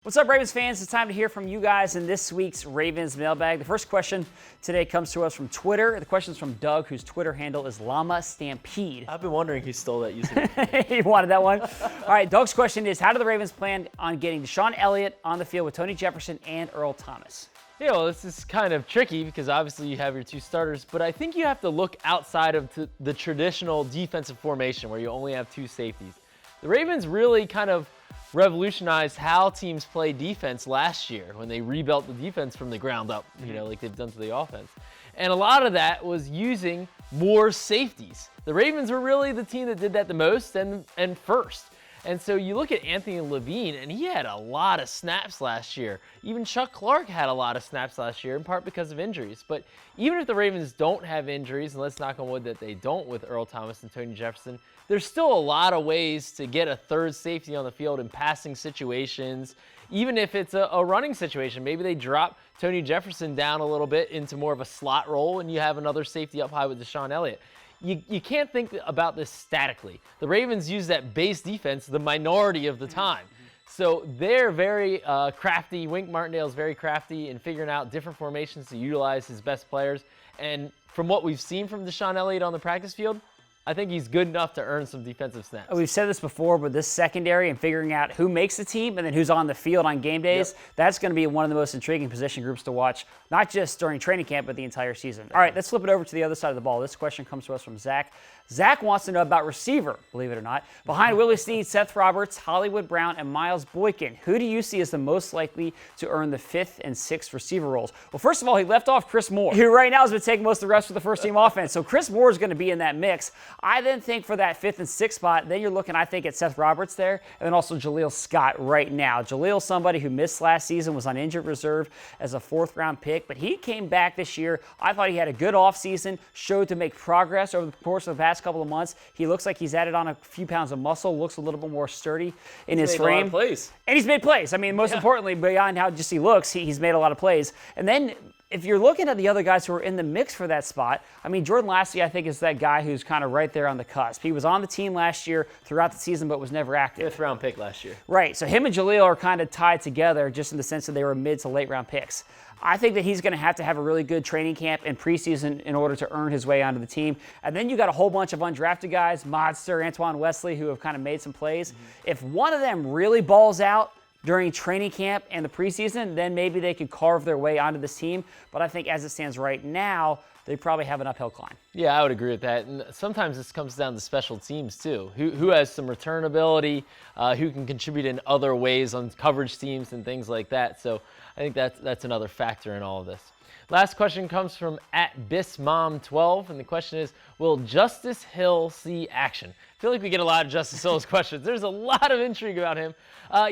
What's up, Ravens fans? It's time to hear from you guys in this week's Ravens Mailbag. The first question today comes to us from Twitter. The question is from Doug, whose Twitter handle is Llama Stampede. I've been wondering who stole that username. He wanted that one. All right, Doug's question is, how do the Ravens plan on getting DeShon Elliott on the field with Tony Jefferson and Earl Thomas? Yeah, well, this is kind of tricky because obviously you have your two starters, but I think you have to look outside of the traditional defensive formation where you only have two safeties. The Ravens really kind of revolutionized how teams play defense last year when they rebuilt the defense from the ground up, like they've done to the offense. And a lot of that was using more safeties. The Ravens were really the team that did that the most and first. And so you look at Anthony Levine, and he had a lot of snaps last year. Even Chuck Clark had a lot of snaps last year, in part because of injuries. But even if the Ravens don't have injuries, and let's knock on wood that they don't with Earl Thomas and Tony Jefferson, there's still a lot of ways to get a third safety on the field in passing situations, even if it's a running situation. Maybe they drop Tony Jefferson down a little bit into more of a slot role, and you have another safety up high with DeShon Elliott. You can't think about this statically. The Ravens use that base defense the minority of the time. So they're very crafty. Wink Martindale's very crafty in figuring out different formations to utilize his best players. And from what we've seen from DeShon Elliott on the practice field, I think he's good enough to earn some defensive snaps. We've said this before, but this secondary and figuring out who makes the team and then who's on the field on game days, that's going to be one of the most intriguing position groups to watch, not just during training camp, but the entire season. All right, let's flip it over to the other side of the ball. This question comes to us from Zach. Zach wants to know about receiver, believe it or not. Behind Willie Snead, Seth Roberts, Hollywood Brown, and Miles Boykin, who do you see as the most likely to earn the 5th and 6th receiver roles? Well, first of all, he left off Chris Moore, who right now has been taking most of the reps for the first-team offense. So Chris Moore is going to be in that mix. I then think for that 5th and 6th spot, then you're looking, I think, at Seth Roberts there, and then also Jaleel Scott right now. Jaleel, somebody who missed last season, was on injured reserve as a 4th-round pick, but he came back this year. I thought he had a good offseason, showed to make progress over the course of the past couple of months. He looks like he's added on a few pounds of muscle, looks a little bit more sturdy in his frame. He's made a lot of plays. And he's made plays. I mean, most importantly, beyond how just he looks, he's made a lot of plays. And then if you're looking at the other guys who are in the mix for that spot, I mean, Jordan Lassie, I think, is that guy who's kind of right there on the cusp. He was on the team last year throughout the season, but was never active. 5th-round pick last year. Right. So him and Jaleel are kind of tied together just in the sense that they were mid to late round picks. I think that he's going to have a really good training camp and preseason in order to earn his way onto the team. And then you got a whole bunch of undrafted guys, Modster, Antoine Wesley, who have kind of made some plays. If one of them really balls out during training camp and the preseason, then maybe they could carve their way onto this team. But I think as it stands right now, they probably have an uphill climb. Yeah, I would agree with that. And sometimes this comes down to special teams, too. Who has some return ability, who can contribute in other ways on coverage teams and things like that. So I think that's another factor in all of this. Last question comes from @BissMom12, and the question is, will Justice Hill see action? I feel like we get a lot of Justice Hill's questions. There's a lot of intrigue about him.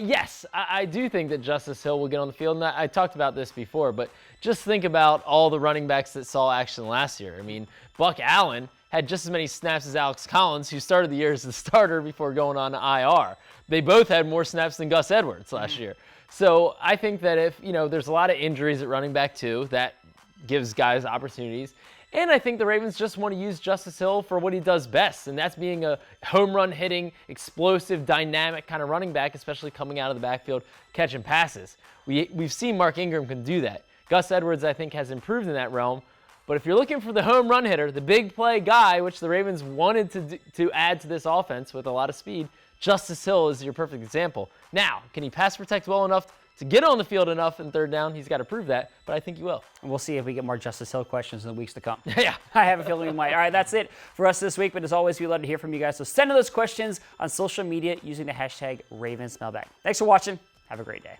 Yes, I do think that Justice Hill will get on the field, and I talked about this before, but just think about all the running backs that saw action last year. I mean, Buck Allen had just as many snaps as Alex Collins, who started the year as the starter before going on to IR. They both had more snaps than Gus Edwards last year. So I think that if, there's a lot of injuries at running back too, that gives guys opportunities. And I think the Ravens just want to use Justice Hill for what he does best, and that's being a home run hitting, explosive, dynamic kind of running back, especially coming out of the backfield, catching passes. We've seen Mark Ingram can do that. Gus Edwards, I think, has improved in that realm. But if you're looking for the home run hitter, the big play guy, which the Ravens wanted to add to this offense with a lot of speed, Justice Hill is your perfect example. Now, can he pass protect well enough to get on the field enough in 3rd down? He's got to prove that, but I think he will. And we'll see if we get more Justice Hill questions in the weeks to come. Yeah. I have a feeling we might. All right, that's it for us this week, but as always, we love to hear from you guys. So send in those questions on social media using the hashtag RavensMailbag. Thanks for watching. Have a great day.